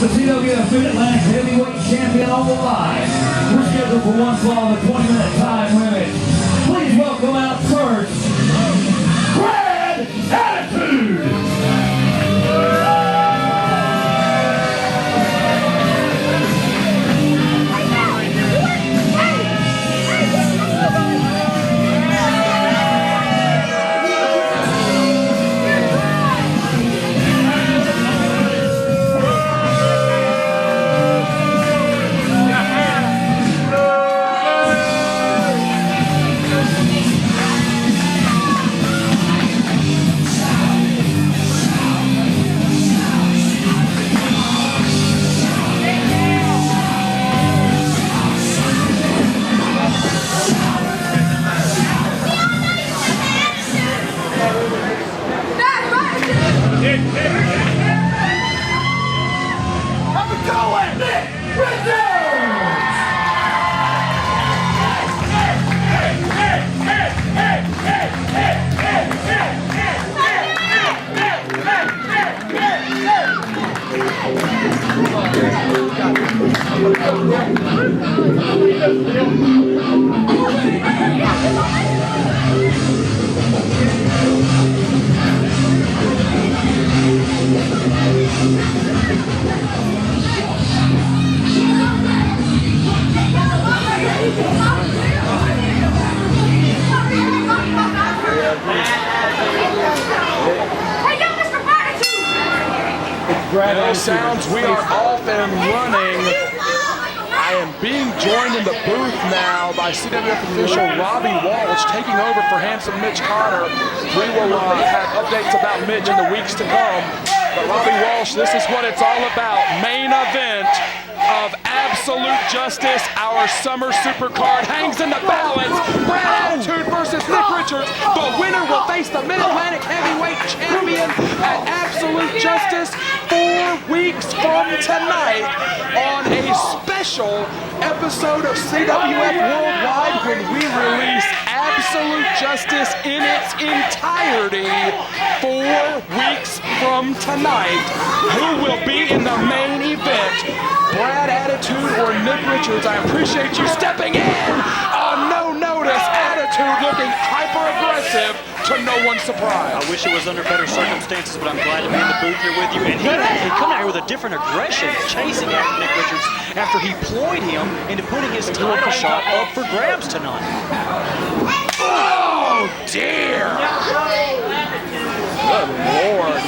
The CWF Mid-Atlantic Heavyweight Champion on the line. We're scheduled for one fall of 20-minute time limit. Please welcome out first, Brad Attitude! Well, sounds we are off and running. I am being joined in the booth now by CWF official Robbie Walsh, taking over for handsome Mitch Connor. We will have updates about Mitch in the weeks to come. But Robbie Walsh, this is what it's all about. Main event of Absolute Justice. Our summer supercard hangs in the balance. Brad Attitude versus Nick Richards. The winner will face the Mid-Atlantic Heavyweight Champion at Absolute Justice 4 weeks from tonight on a special episode of CWF Worldwide when we release Absolute Justice in its entirety 4 weeks from tonight. Who will be in the main event? Brad Attitude or Nick Richards? I appreciate you stepping in on no notice. Attitude looking hyper-aggressive to no one's surprise. I wish it was under better circumstances, but I'm glad to be in the booth here with you. And he come out here with a different aggression, chasing after Nick Richards after he ployed him into putting his title shot up for grabs tonight. Oh, dear. Good Lord.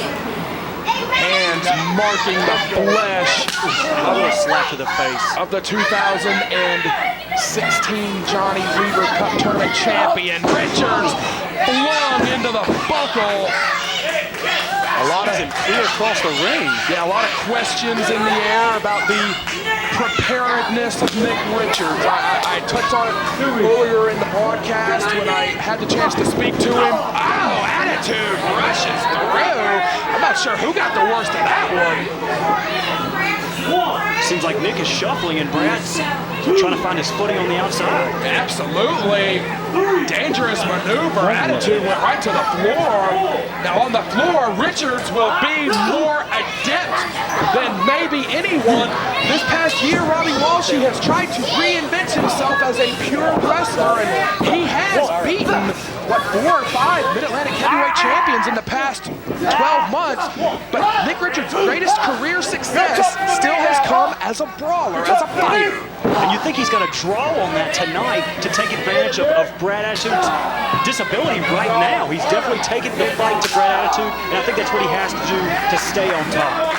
Hands marking the flesh. A little slap to the face of the 2016 Johnny Weaver Cup Tournament champion. Richards flung into the buckle. A lot of clear across the ring. Yeah, a lot of questions in the air about the preparedness of Nick Richards. I touched on it earlier in the broadcast when I had the chance to speak to him. Oh, Attitude rushes through. I'm not sure who got the worst of that one. Seems like Nick is shuffling and Brad's trying to find his footing on the outside. Absolutely. Dangerous maneuver. Attitude went right to the floor. Now on the floor, Richards will be more adept than maybe anyone. This past year, Robbie Walsh has tried to reinvent himself as a pure wrestler, and he has beaten, what, 4 or 5 Mid-Atlantic Heavyweight Champions in the past 12 months. But Nick Richards' greatest career success still has come as a brawler, as a fighter. And you think he's going to draw on that tonight to take advantage of Brad Attitude's disability right now. He's definitely taking the fight to Brad Attitude, and I think that's what he has to do to stay on top.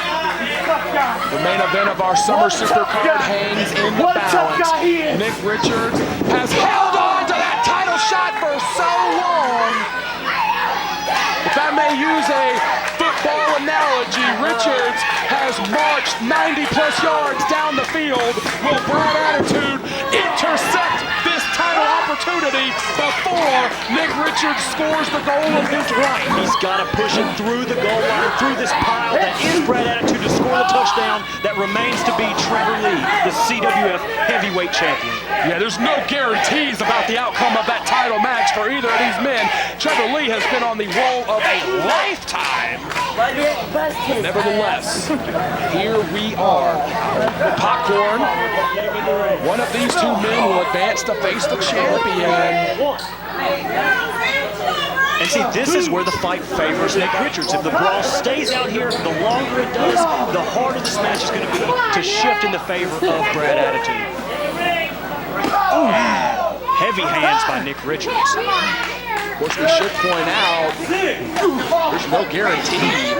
The main event of our summer supercard hangs in the balance. Nick Richards has held on to that title shot for so long. If I may use a football analogy, Richards has marched 90-plus yards down the field. Will Brad Attitude intercept this title opportunity before Nick Richards scores the goal of his life. He's got to push it through the goal line, through this pile that is Brad Attitude to score the touchdown that remains to be Trevor Lee, the CWF heavyweight champion. Yeah, there's no guarantees about the outcome of that title match for either of these men. Trevor Lee has been on the roll of a lifetime. Nevertheless, here we are. Popcorn. One of these two men will advance to face the champion. And see, this is where the fight favors Nick Richards. If the brawl stays out here, the longer it does, the harder this match is going to be to shift in the favor of Brad Attitude. Ooh. Heavy hands by Nick Richards. Of course, we should point out, there's no guarantee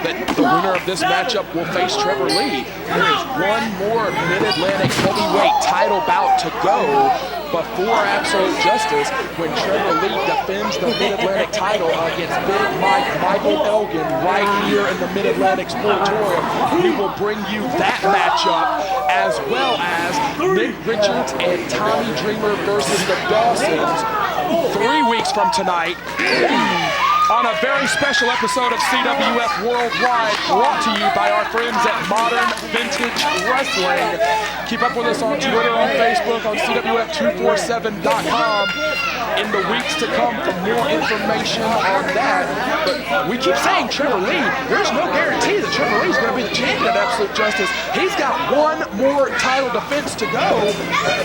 that the winner of this matchup will face Trevor Lee. There is one more Mid-Atlantic heavyweight title bout to go before Absolute Justice when Trevor Lee defends the Mid-Atlantic title against Big Mike Michael Elgin right here in the Mid-Atlantic Sportatorium. We will bring you that matchup as well as Nick Richards and Tommy Dreamer versus the Dawsons 3 weeks from tonight on a very special episode of CWF Worldwide, brought to you by our friends at Modern Vintage Wrestling. Keep up with us on Twitter, on Facebook, on CWF247.com in the weeks to come for more information on that. But we keep saying Trevor Lee, there's no guarantee that Trevor Lee's going to be the champion of Absolute Justice. He's got one more title defense to go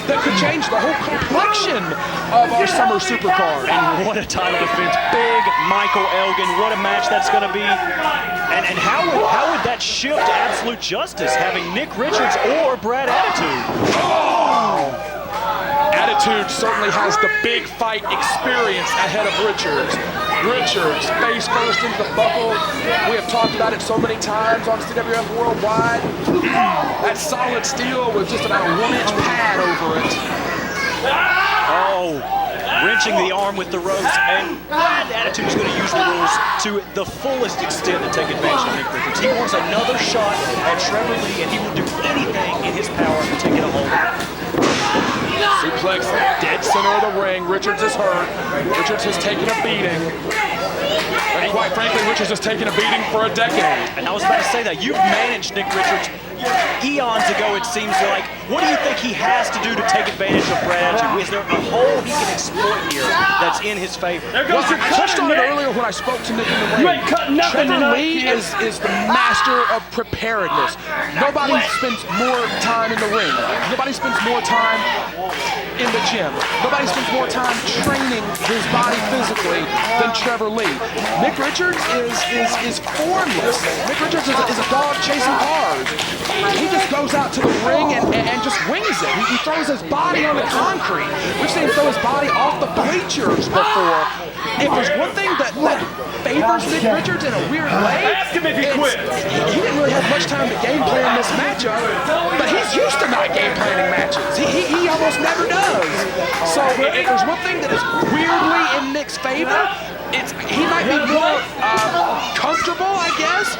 that could change the whole complexion of our summer supercard. And what a title defense. Big Michael Elgin, what a match that's going to be. And how would that shift to Absolute Justice, having Nick Richards or Brad Attitude? Oh. Attitude certainly has the big fight experience ahead of Richards. Richards, face first into the buckle. We have talked about it so many times on CWF Worldwide. That solid steel with just about a 1-inch pad over it. Oh, wrenching the arm with the ropes, and Brad Attitude is going to use the rules to the fullest extent to take advantage of Nick Richards. He wants another shot at Trevor Lee, and he will do anything in his power to get a hold of it. Suplex, dead center of the ring. Richards is hurt. Richards has taken a beating. And quite frankly, Richards has taken a beating for a decade. And I was about to say that. You've managed Nick Richards eons ago, it seems like. What do you think he has to do to take advantage of Brad Attitude? Is there a hole he can exploit here that's in his favor? There goes your I touched on it Nick. earlier when I spoke to Nick in the ring. You ain't cutting nothing Trevor tonight, Lee kid. is the master of preparedness. Nobody spends more time in the ring. Nobody spends more time in the gym. Nobody spends more time training his body physically than Trevor Lee. Nick Richards is formless. Nick Richards is a dog chasing cars. He just goes out to the ring and just wings it. He throws his body on the concrete. We've seen him throw his body off the bleachers before. If there's one thing that favors Nick Richards in a weird way, Ask him if he quit. he didn't really have much time to game plan this matchup, but he's used to not game planning matches. He almost never does. So if there's one thing that is weirdly in Nick's favor, he might be more comfortable, I guess,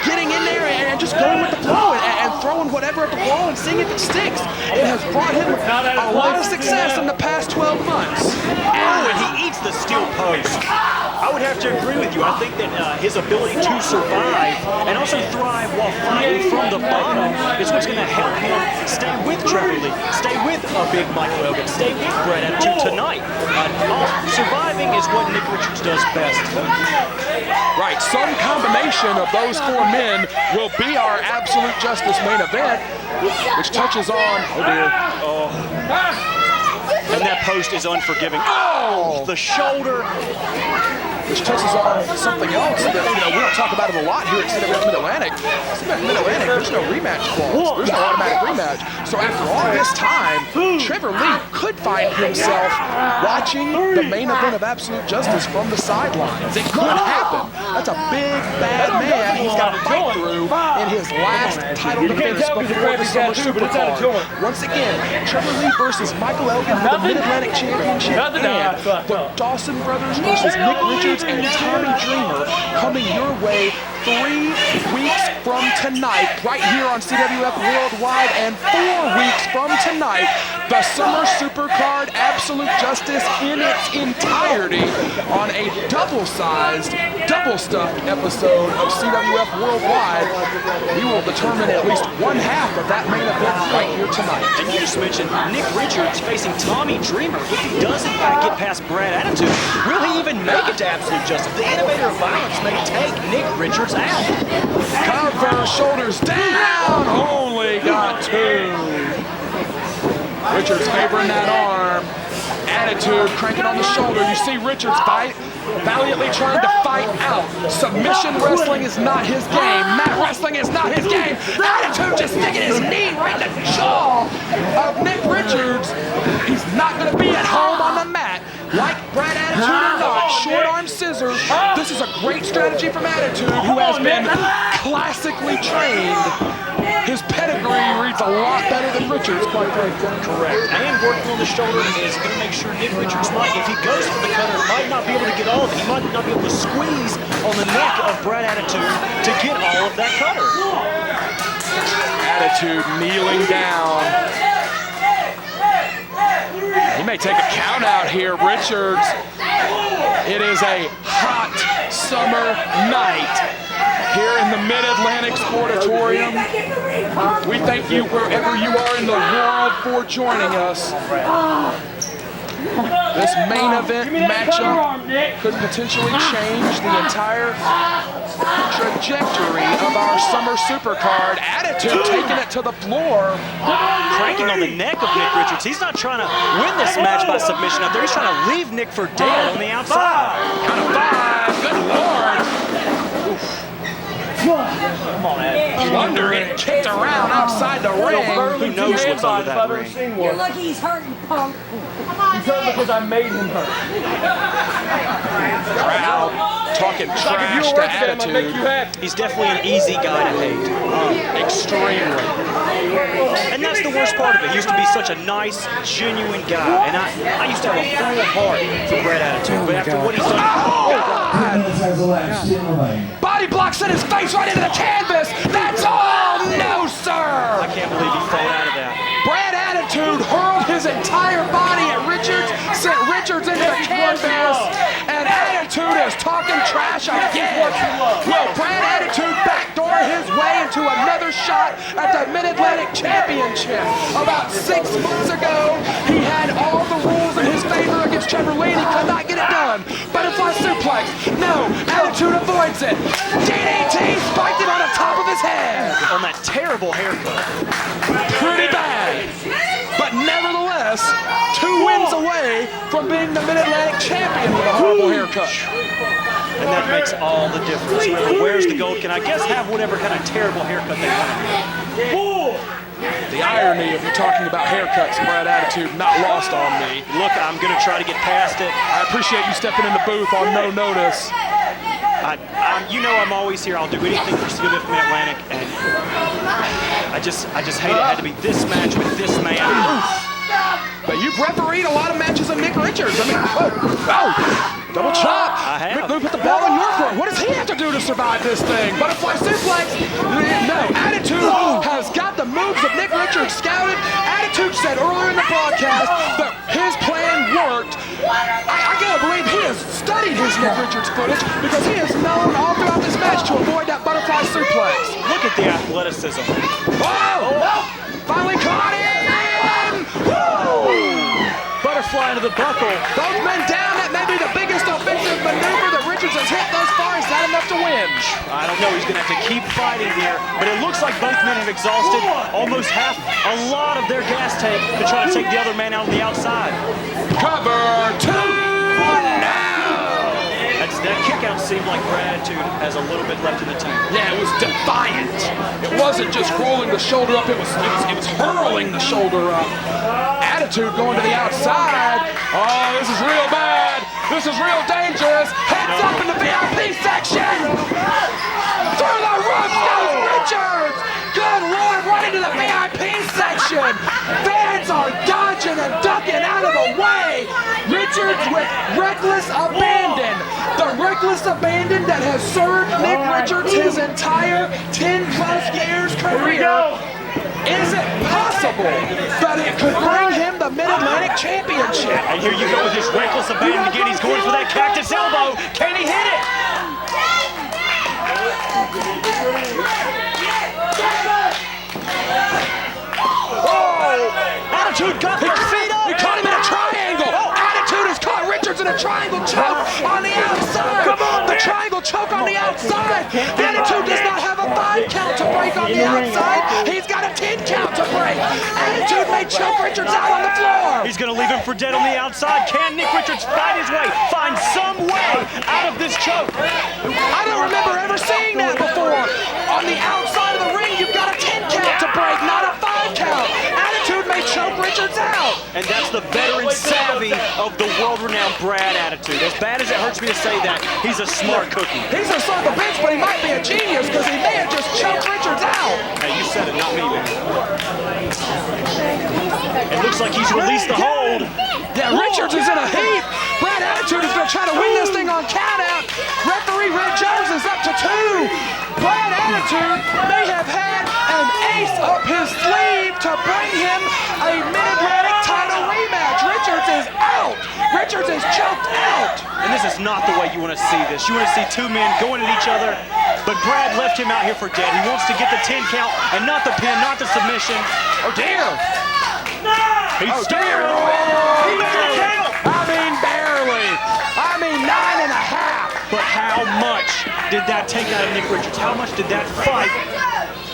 getting in there and just going with the flow and throwing whatever at the wall and seeing if it sticks. It has brought him a lot of success in the past 12 months. Oh, and he eats the steel post. I would have to agree with you. I think that his ability to survive and also thrive while fighting from the bottom is what's going to help him stay with Trevor Lee, stay with a big Michael Elgin, stay with Brad Attitude tonight. Surviving is what Nick Richards does best. Right, some combination of those four men will be our Absolute Justice main event, which touches on, oh dear. And that post is unforgiving. Oh, the shoulder. Which touches on something else that we don't talk about it a lot here at CWF Mid-Atlantic. CWF Mid-Atlantic, there's no rematch clause. There's no automatic rematch. So after all this time, Trevor Lee could find himself watching the main event of Absolute Justice from the sidelines. It could happen. That's a big, bad man he's got to fight through in his last title defense before the Summer Supercard. Once again, Trevor Lee versus Michael Elgin for the Mid-Atlantic Championship, and the Dawson Brothers versus Nick Richards and Tommy Dreamer coming your way 3 weeks from tonight, right here on CWF Worldwide, and 4 weeks from tonight, the Summer Supercard Absolute Justice in its entirety on a double-sized, double-stuffed episode of CWF Worldwide. We will determine at least one half of that main event right here tonight. And you just mentioned Nick Richards facing Tommy Dreamer. If he does in fact get past Brad Attitude, will he even make it to Absolute Justice? The Innovator of Violence may take Nick Richards out. Cover, shoulders down, only got 2. Richards favoring that arm. Attitude cranking on the shoulder. You see Richards valiantly trying to fight out. Submission wrestling is not his game. Mat wrestling is not his game. Attitude just sticking his knee right in the jaw of Nick Richards. He's not going to be at home on the mat. Like Brad Attitude or not, short arm scissors. This is a great strategy from Attitude, who has been classically trained. His pedigree reads a lot better than Richards, quite frankly. Correct. And working on the shoulder is going to make sure Nick Richards might, if he goes for the cutter, might not be able to get all of it. He might not be able to squeeze on the neck of Brad Attitude to get all of that cutter. Attitude kneeling down. He may take a count out here, Richards. It is a hot summer night here in the Mid-Atlantic Sportatorium. We thank you wherever you are in the world for joining us. This main event matchup could potentially change the entire trajectory of our Summer Supercard. Attitude taking it to the floor. Cranking on the neck of Nick Richards. He's not trying to win this match by submission out there. He's trying to leave Nick for dead on the outside. Count of 5. Good Lord. Come on, Ed. Wonder getting kicked around outside the ring. Who knows what's under that ring? You're lucky he's hurting, punk. He's hurt because I made him hurt. Crowd talking trash to Attitude. He's definitely an easy guy to hate. Extremely. And that's the worst part of it. He used to be such a nice, genuine guy. And I used to have a full heart for Brad Attitude. But after what he's done... Body block sent his face right into the canvas. That's all. No, sir. I can't believe he fell out of that. Brad Attitude hurled his entire body at Richards, sent Richards into the canvas, and Attitude is talking trash again. Will Brad Attitude backdoor his way into another shot at the Mid-Atlantic Championship? About 6 months ago, he had all the rules in his favor against Trevor Lee, and he could not get it done. Butterfly suplex. No, Attitude avoids it. DDT spiked it on the top of his head. On that terrible haircut. Pretty bad. But nevertheless, 2 wins away from being the Mid-Atlantic champion with a horrible haircut. And that makes all the difference. Whoever wears the gold can, I guess, have whatever kind of terrible haircut they want. The irony of you talking about haircuts, Brad Attitude, not lost on me. Look, I'm going to try to get past it. I appreciate you stepping in the booth on no notice. You know I'm always here. I'll do anything for CWF Mid-Atlantic, and I just hate it had to be this match with this man. But you've refereed a lot of matches of Nick Richards. I mean, double chop. I have. Rick Lou put the ball in your court. What does he have to do to survive this thing? Butterfly suplex. No, Attitude has got the moves of Nick Richards scouted. Attitude said earlier in the broadcast that his plan worked. I gotta believe he has studied his Nick Richards footage because he has known all throughout this match to avoid that butterfly suplex. Look at the athleticism. Whoa! Finally caught him! Butterfly into the buckle. Both men down. That may be the biggest offensive maneuver that Richards has hit thus far. Is that enough to win? I don't know. He's going to have to keep fighting here. But it looks like both men have exhausted almost a lot of their gas tank to try to take the other man out on the outside. Cover 2 now. That kick out seemed like Brad Attitude has a little bit left in the tank. Yeah, it was defiant. It wasn't just rolling the shoulder up. It was hurling the shoulder up. Attitude going to the outside. Oh, this is real bad. This is real dangerous. Heads up in the VIP section. Through the roof goes Richards. Good Lord, right into the VIP section. Fans are dodging and ducking out of the way. Richards with reckless abandon. The reckless abandon that has served Nick Richards his entire 10-plus years career. Is it possible that it could bring him the Mid-Atlantic Championship? And here you go with his reckless abandon again. He's going for that cactus elbow. Can he hit it? Attitude got their feet up. He caught him in a triangle. Attitude has caught Richards in a triangle choke on the outside. The triangle choke on the outside. Attitude does not have a 5 count to break on the outside. He's got a 10 count to break. Attitude may choke Richards out on the floor. He's going to leave him for dead on the outside. Can Nick Richards fight his way, find some way out of this choke? I don't remember ever seeing that before. On the outside of the ring, you've got a 10 count to break, not a 5 count. Attitude may choke Richards out. And that's the veteran savvy of the world-renowned Brad Attitude. As bad as it hurts me to say that, he's a smart cookie. He's a son of a bitch, but he might be a genius because he may have just choked Richards out. Hey, you said it, not me, man. It looks like he's released the hold. Yeah, Richards is in a heap. Brad Attitude is going to try to win this thing on countout. Referee Red Jones is up to 2. Brad Attitude may have had an ace up his sleeve to bring him a Mid-Atlantic title rematch. Richards is out. Richards is choked out. And this is not the way you want to see this. You want to see two men going at each other, but Brad left him out here for dead. He wants to get the 10 count and not the pin, not the submission. Oh, dear. He's dear. He made the count. I mean, barely. I mean, 9.5. But how much did that take out of Nick Richards? How much did that fight?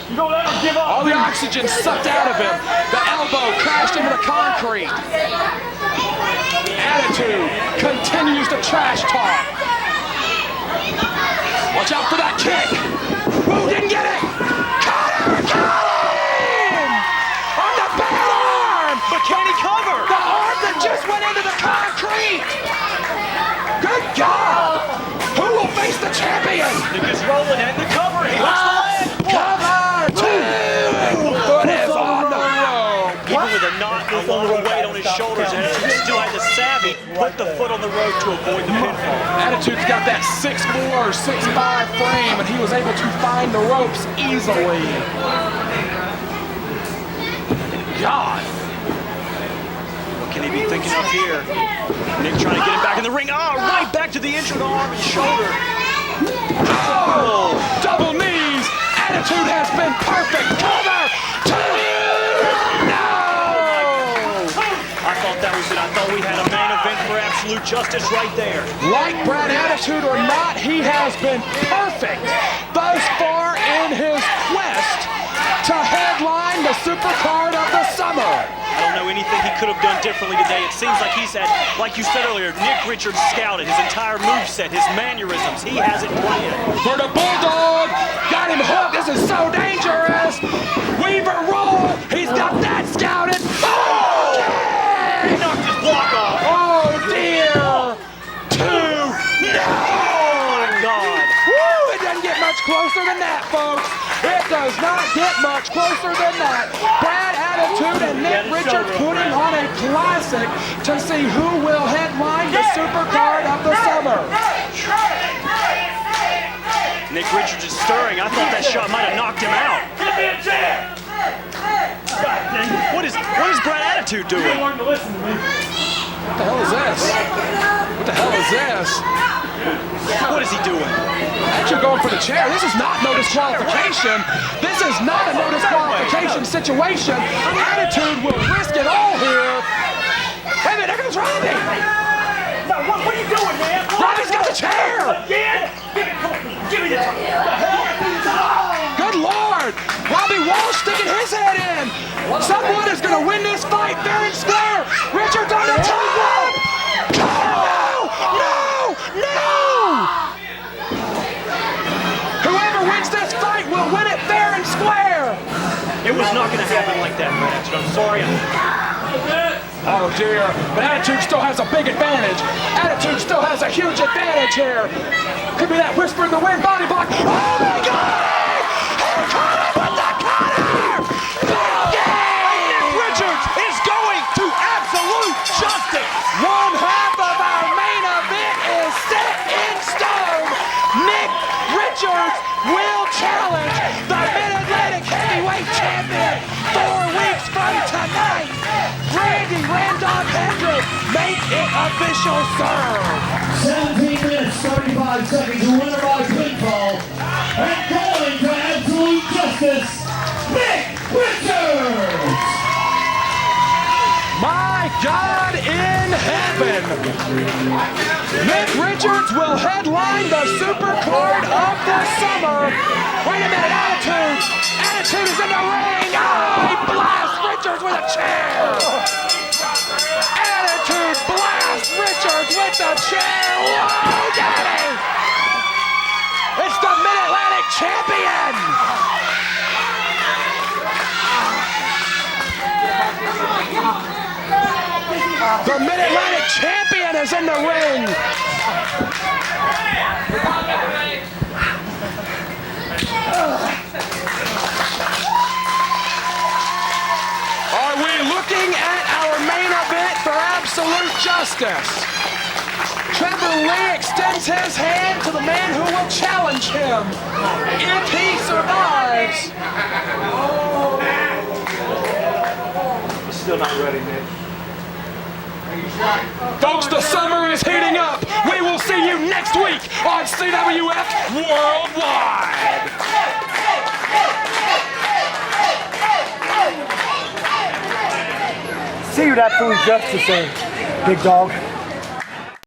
You don't let him give up. All the oxygen sucked out of him. The elbow crashed into the concrete. Attitude continues to trash talk. Watch out for that kick. Who didn't get it? Connor got him! On the bad arm! But can he cover? The arm that just went into the concrete! Good God! Who will face the champion? Nick is rolling and the cover. He hooks the leg. Cover! 2! Foot is on the rope! Even with a lot of weight on his shoulders, Attitude still had the savvy, put the foot on the rope to avoid the pinfall. Attitude's got that 6'4", 6'5" frame, and he was able to find the ropes easily. God. What can he be thinking of here? Nick trying to get him back in the ring. Oh, right back to the injured arm and shoulder. Oh, double knees. Attitude has been perfect. Cover. 2. No. I thought that was it. I thought we had a main event for absolute justice right there. Like Brad Attitude or not, he has been perfect thus far in his quest to headline the Supercard of the summer. I don't know anything he could have done differently today. It seems like he's had, like you said earlier, Nick Richards scouted his entire moveset, his mannerisms. He has it planned. For the Bulldog, got him hooked. This is so dangerous. Weaver roll. He's got that scouted. Oh! He knocked his block off. Oh dear. 2. No! Oh my God. Woo! It doesn't get much closer than that, folks. It does not get much closer than that. Brad Attitude and Nick Richards putting on a classic to see who will headline the Supercard of the summer. Nick Richards is stirring. I thought that shot might have knocked him out. What is Brad Attitude doing? What the hell is this? What the hell is this? What is he doing? Actually going for the chair. This is not no disqualification. This is not a no disqualification situation. Attitude will risk it all here. Wait a minute, there goes Robbie. What are you doing, man? Robbie's got the chair. Again? Give me the Good Lord. Robbie Walsh sticking his head in. Someone is going to win this fight fair and square. Richards on the top rope. No! No! No! Whoever wins this fight will win it fair and square. It was not going to happen like that, Brad Attitude. I'm sorry. Oh dear, but Attitude still has a big advantage. Attitude still has a huge advantage here. Could be that whisper in the wind body block. Oh my God! He caught him with the cutter! Nick Richards is going to absolute justice. One half of our main event is set in stone. Nick Richards will challenge the Mid-Atlantic Heavyweight Champion 4 weeks from tonight. Randy Randolph Hendrick, make it official, sir. 17 minutes, 35 seconds, winner by pinfall. And going to Absolute Justice, Mick Richards! My God in heaven! Mick Richards will headline the Super Card of the summer. Wait a minute, Attitude! Attitude is in the ring! Oh, he blasts Richards with a chair! Attitude blasts Richards with the chair! Whoa, daddy! It's the Mid-Atlantic Champion! The Mid-Atlantic Champion is in the ring! Are we looking at our main event for Absolute Justice? Trevor Lee extends his hand to the man who will challenge him if he survives. Still not ready, Nick. Folks, the summer is heating up. We will see you next week on CWF Worldwide. See you at Absolute Justice, big dog.